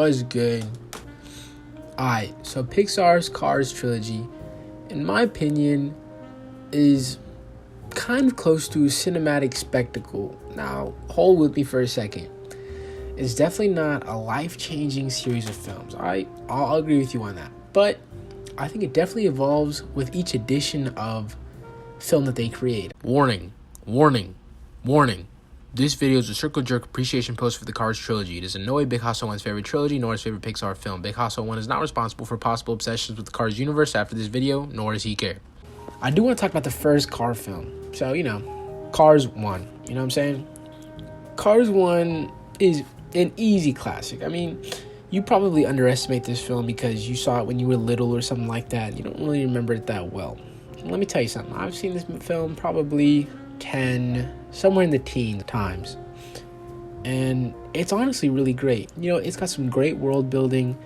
was good. Alright, so Pixar's Cars trilogy, in my opinion, is kind of close to a cinematic spectacle. Now, hold with me for a second. It's definitely not a life-changing series of films. I'll agree with you on that. But I think it definitely evolves with each edition of film that they create. Warning. This video is a circle jerk appreciation post for the Cars trilogy. It is in no way Big Hustle 1's favorite trilogy, nor his favorite Pixar film. Big Hustle 1 is not responsible for possible obsessions with the Cars universe after this video, nor does he care. I do want to talk about the first car film. So, Cars 1. You know what I'm saying? Cars 1 is an easy classic. I mean, you probably underestimate this film because you saw it when you were little or something like that. You don't really remember it that well. Let me tell you something. I've seen this film probably 10, somewhere in the teen times. And it's honestly really great. It's got some great world building,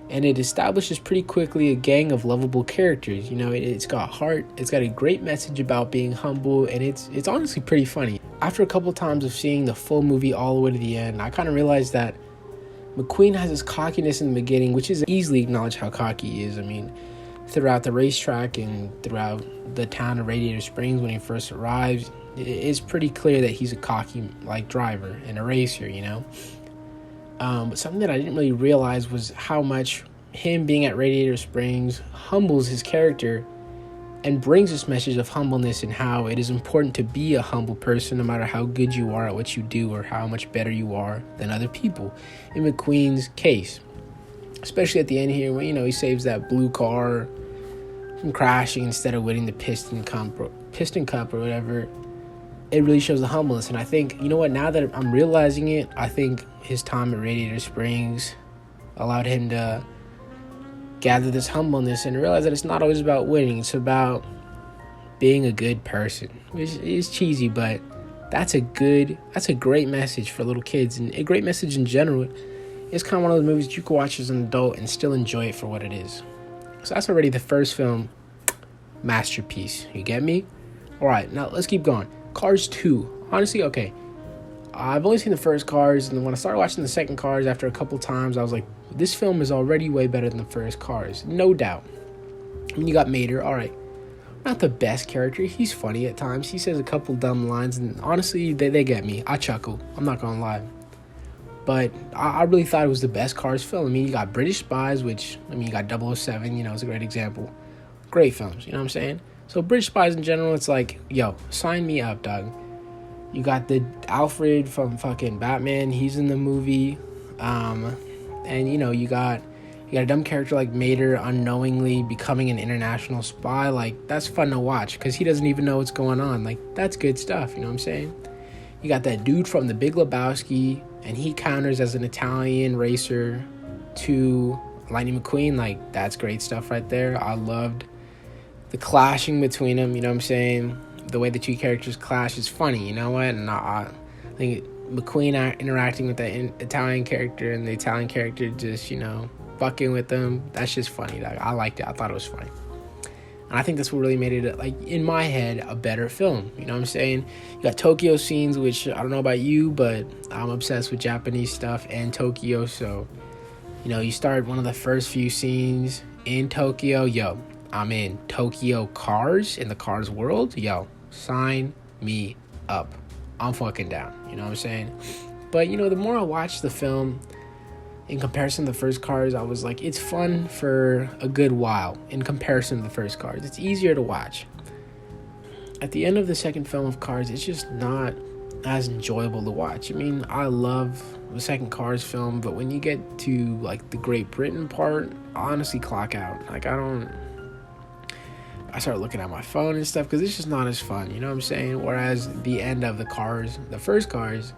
and it establishes pretty quickly a gang of lovable characters. It's got heart, it's got a great message about being humble, and it's honestly pretty funny. After a couple times of seeing the full movie all the way to the end, I kind of realized that McQueen has this cockiness in the beginning, which is easily acknowledged how cocky he is. I mean, throughout the racetrack and throughout the town of Radiator Springs when he first arrives, it's pretty clear that he's a cocky driver and a racer, But something that I didn't really realize was how much him being at Radiator Springs humbles his character and brings this message of humbleness and how it is important to be a humble person no matter how good you are at what you do or how much better you are than other people. In McQueen's case, especially at the end here when, he saves that blue car from crashing instead of winning the Piston Cup or whatever. It really shows the humbleness. And I think, now that I'm realizing it, I think his time at Radiator Springs allowed him to gather this humbleness and realize that it's not always about winning. It's about being a good person, which is cheesy, but that's a great message for little kids and a great message in general. It's kind of one of those movies you can watch as an adult and still enjoy it for what it is. So that's already the first film masterpiece. You get me? All right, now let's keep going. Cars 2. Honestly, okay. I've only seen the first Cars, and when I started watching the second Cars after a couple times, I was like, this film is already way better than the first Cars. No doubt. I mean, you got Mater, all right. Not the best character. He's funny at times. He says a couple dumb lines, and honestly, they get me. I chuckle. I'm not going to lie. But I really thought it was the best Cars film. I mean, you got British Spies, which, you got 007, it's a great example. Great films, you know what I'm saying? So British Spies in general, it's like, yo, sign me up, dog. You got the Alfred from fucking Batman. He's in the movie. And, you got a dumb character like Mater unknowingly becoming an international spy. That's fun to watch because he doesn't even know what's going on. That's good stuff, you know what I'm saying? You got that dude from The Big Lebowski, and he counters as an Italian racer to Lightning McQueen. That's great stuff right there. I loved the clashing between them, you know what I'm saying? The way the two characters clash is funny, you know what? And I think McQueen interacting with the Italian character and the Italian character just, fucking with them, that's just funny. I liked it. I thought it was funny. And I think that's what really made it, in my head, a better film. You know what I'm saying? You got Tokyo scenes, which I don't know about you, but I'm obsessed with Japanese stuff and Tokyo. So, you start one of the first few scenes in Tokyo. Yo, I'm in Tokyo Cars, in the Cars world. Yo, sign me up. I'm fucking down. You know what I'm saying? But, the more I watch the film, in comparison to the first Cars, I was like, it's fun for a good while in comparison to the first Cars. It's easier to watch. At the end of the second film of Cars, it's just not as enjoyable to watch. I mean, I love the second Cars film, but when you get to, the Great Britain part, I honestly clock out. I start looking at my phone and stuff because it's just not as fun, you know what I'm saying? Whereas the end of the first Cars,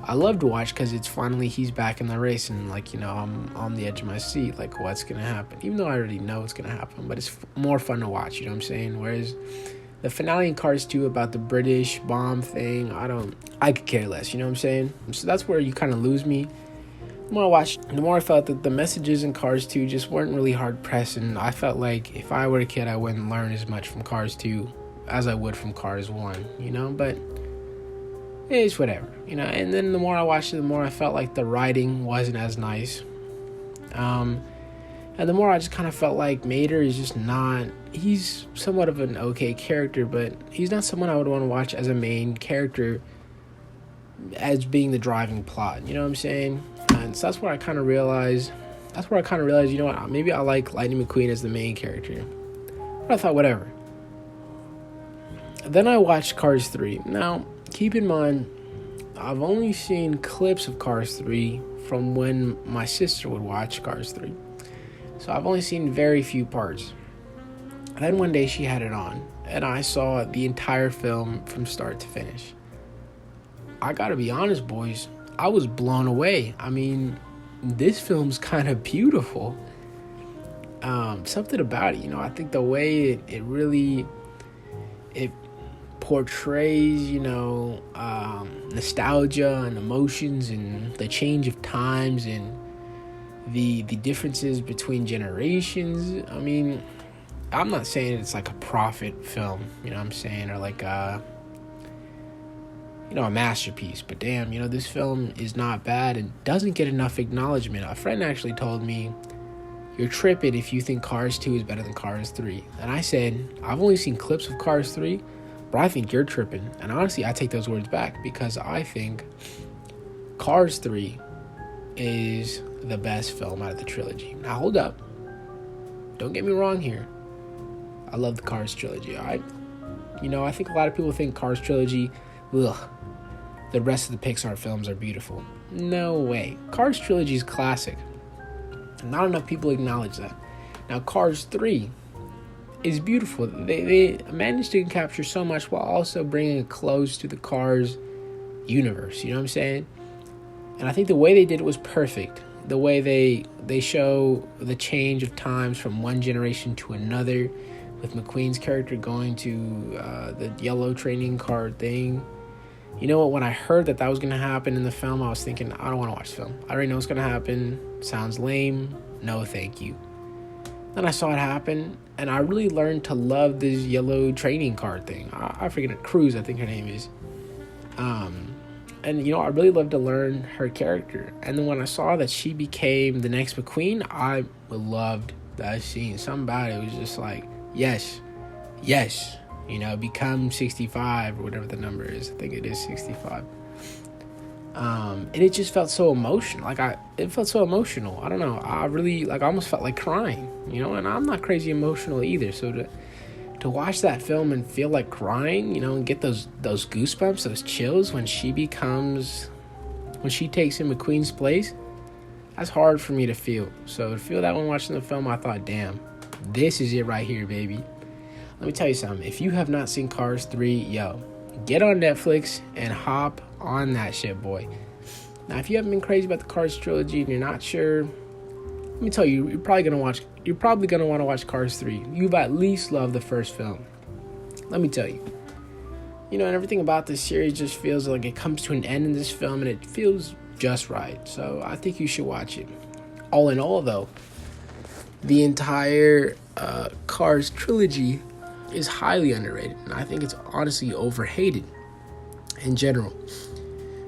I love to watch because it's finally he's back in the race and I'm on the edge of my seat, what's gonna happen, even though I already know what's gonna happen, but it's more fun to watch, you know what I'm saying? Whereas the finale in Cars 2 about the British bomb thing, I could care less, you know what I'm saying? So that's where you kind of lose me. The more I watched, the more I felt that the messages in Cars 2 just weren't really hard pressed, and I felt like if I were a kid, I wouldn't learn as much from Cars 2 as I would from Cars 1, but it's whatever, And then the more I watched it, the more I felt like the writing wasn't as nice. And the more I just kind of felt like Mater is just not, he's somewhat of an okay character, but he's not someone I would want to watch as a main character, as being the driving plot. You know what I'm saying? And so that's where I kind of realized, you know what, maybe I like Lightning McQueen as the main character. But I thought, whatever. Then I watched Cars 3. Now, keep in mind, I've only seen clips of Cars 3 from when my sister would watch Cars 3. So I've only seen very few parts. Then one day she had it on, and I saw the entire film from start to finish. I gotta be honest, boys, I was blown away. I mean, this film's kind of beautiful. Something about it, I think the way it really portrays, nostalgia and emotions and the change of times and the differences between generations. I mean, I'm not saying it's like a prophet film, you know what I'm saying, or like a masterpiece, but damn, this film is not bad and doesn't get enough acknowledgement. A friend actually told me, you're tripping if you think Cars 2 is better than Cars 3. And I said, I've only seen clips of Cars 3, but I think you're tripping. And honestly, I take those words back, because I think Cars 3 is the best film out of the trilogy. Now, hold up. Don't get me wrong here. I love the Cars trilogy. I think a lot of people think Cars trilogy, ugh, the rest of the Pixar films are beautiful. No way. Cars trilogy is classic. Not enough people acknowledge that. Now, Cars 3 is beautiful. They managed to capture so much while also bringing it close to the Cars universe. You know what I'm saying? And I think the way they did it was perfect. The way they show the change of times from one generation to another, with McQueen's character going to the yellow training car thing. You know what? When I heard that was going to happen in the film, I was thinking, I don't want to watch the film. I already know what's going to happen. Sounds lame. No, thank you. Then I saw it happen, and I really learned to love this yellow training car thing. I forget, Cruz, I think her name is. And, I really loved to learn her character. And then when I saw that she became the next McQueen, I loved that scene. Something about it was just like, yes, become 65 or whatever the number is. I think it is 65. And it just felt so emotional. It felt so emotional. I don't know. I really, I almost felt like crying, and I'm not crazy emotional either. So to watch that film and feel like crying, and get those goosebumps, those chills when she takes in McQueen's place, that's hard for me to feel. So to feel that when watching the film, I thought, damn, this is it right here, baby. Let me tell you something. If you have not seen Cars 3, get on Netflix and hop on that shit, boy. Now, if you haven't been crazy about the Cars trilogy and you're not sure, let me tell you, you're probably gonna want to watch Cars 3. You've at least loved the first film. Let me tell you. And everything about this series just feels like it comes to an end in this film, and it feels just right. So I think you should watch it. All in all, though, the entire Cars trilogy is highly underrated, and I think it's honestly overhated in general.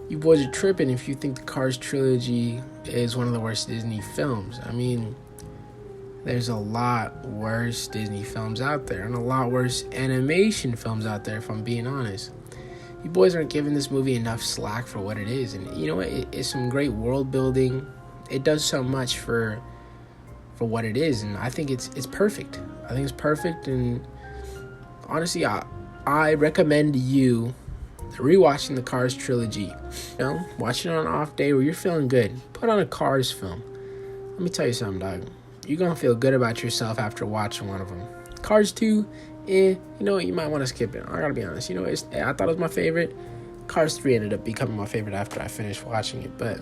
You boys are tripping if you think the Cars trilogy is one of the worst Disney films. I mean, there's a lot worse Disney films out there, and a lot worse animation films out there, if I'm being honest. You boys aren't giving this movie enough slack for what it is, and you know what? It's some great world building. It does so much for what it is, and I think it's perfect. I think it's perfect, and honestly, I recommend you rewatching the Cars trilogy. Watch it on an off day where you're feeling good. Put on a Cars film. Let me tell you something, dog. You're gonna feel good about yourself after watching one of them. Cars 2, you might want to skip it. I gotta be honest. I thought it was my favorite. Cars 3 ended up becoming my favorite after I finished watching it. But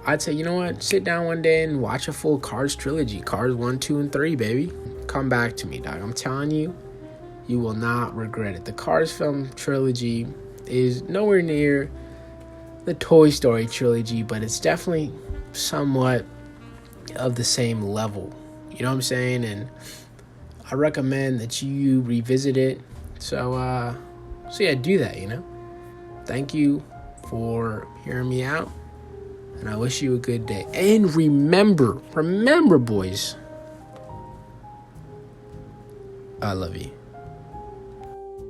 I'd say, sit down one day and watch a full Cars trilogy. Cars 1, 2, and 3, baby. Come back to me, dog. I'm telling you, you will not regret it. The Cars film trilogy is nowhere near the Toy Story trilogy, but it's definitely somewhat of the same level. You know what I'm saying? And I recommend that you revisit it. So yeah, do that, Thank you for hearing me out. And I wish you a good day. And remember, boys, I love you.